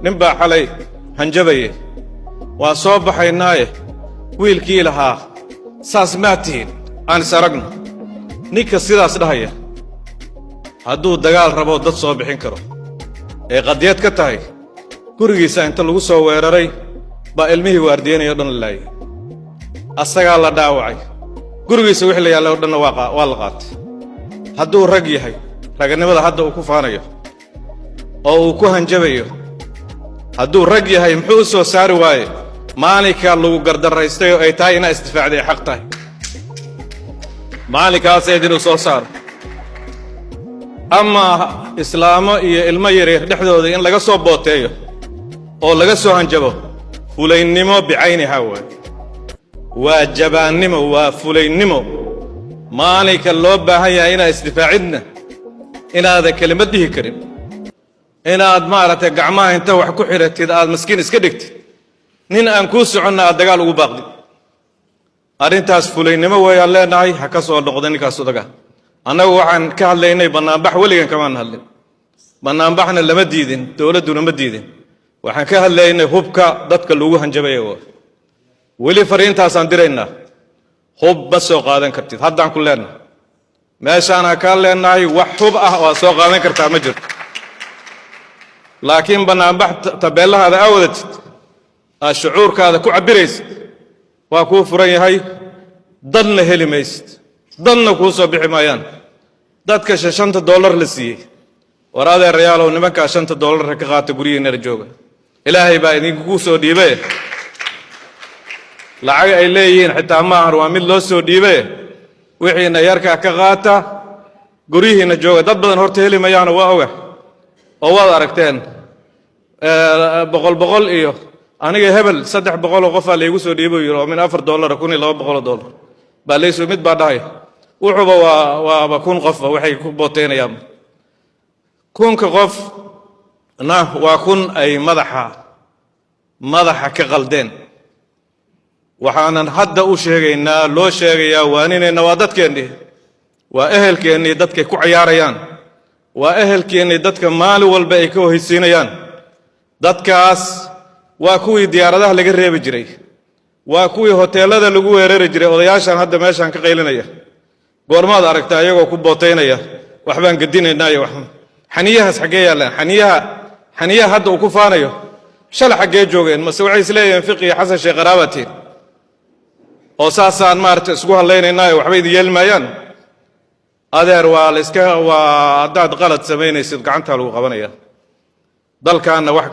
نبا حلي هنجبيه وصوب حينايه ويلكي لها ساسماتين أنا سرقنا نيك سيداس دهية هادو دقال ربو دad soo bixin karo ee qadiyad ka tahay gurigiisa inta lagu soo weeraray ba ilmihii waardiyeynay dhan laay asaga la dhaawacay gurigiisa wixii la yaalo dhan waa la qaatay hadduu rag yahay raganimada hadda uu ku faanayo oo uu ku hanjabayo hadduu rag yahay muxuu soo saari waaye maalinka lagu gardaraystay oo ay tahay ina istifaacday xaq tahay maalinkaas ay dinu soo saar ama islaamo iyo ilmo yaryar dhexdooda in laga soo booteeyo oo laga soo hanjabo fulaynimo bicayniha waa jabaannimo waa fulaynimo maalinka loo baahan yahay inaa isdifaacidna inaada kelimad dhihi karin inaad maaragtay gacmaha inta wax ku xiratid aad maskiin iska dhigtid nin aan kuu soconna aad dagaal ugu baaqdid arrintaas fulaynimo weeyaan leenahay ha ka soo noqdo ninkaas odaga annagu waxaan ka hadlaynay bannaanbax weligan kamaan hadlin bannaanbaxna lama diidin dowladduna ma diidin waxaan ka hadlaynay hubka dadka lagu hanjabayo weli fariintaasaan diraynaa hub ma soo qaadan kartid haddaan ku leenahay meeshaan ka leenahay wax hub ah oo soo qaadan kartaa ma jirto laakiin bannaanbax tabeelahaada awadatid shucuurkaada ku cabiraysid waa kuu furan yahay dadna heli maysid dadna kuu soo bixi maayaan dadka $5 la siiyey war adeerayaalow nimankaa $5 ka qaata guryihiinala jooga ilaahay baa idinku soo dhiibay lacag ay leeyihiin xitaa maahan waa mid loo soo dhiibay wixiina yarkaa ka qaata guryihiina jooga dad badan horta heli mayaano waa oga oo waad aragteen boqol iyo aniga hebel 300 oo qof la igu soo dhiibay oo min $4 $200 baa leeso mid baa dhahay wuxuuba waa kun qof waxay ku booteynayaan kunka qof na waa kun ay madaxa ka qaldeen waxaanan hadda u sheegaynaa loo sheegayaa waaninayna waa dadkeennii waa ehelkeennii dadkay ku ciyaarayaan waa ehelkeennii dadka maalin walba ay ka hoysiinayaan dadkaas waa kuwii diyaaradaha laga reebi jiray waa kuwii hoteelada lagu weerari jiray odayaashan hadda meeshan ka qaylinaya goormaad aragtaa iyagoo ku booteynaya waxbaan gadinaynaa iyo wax xaniyahaas xagee yaalaan xaniyaha hadda uu ku faanayo shalay xagee joogeen mase waxay isleeyihiin fiqi xasan sheekh qaraabatiin oo saasaan maaragtay isku hadlaynaynaa waxba idin yeelmayaan adeer waa haddaad qalad samaynaysid gacanta lagu qabanaya dalkaana wax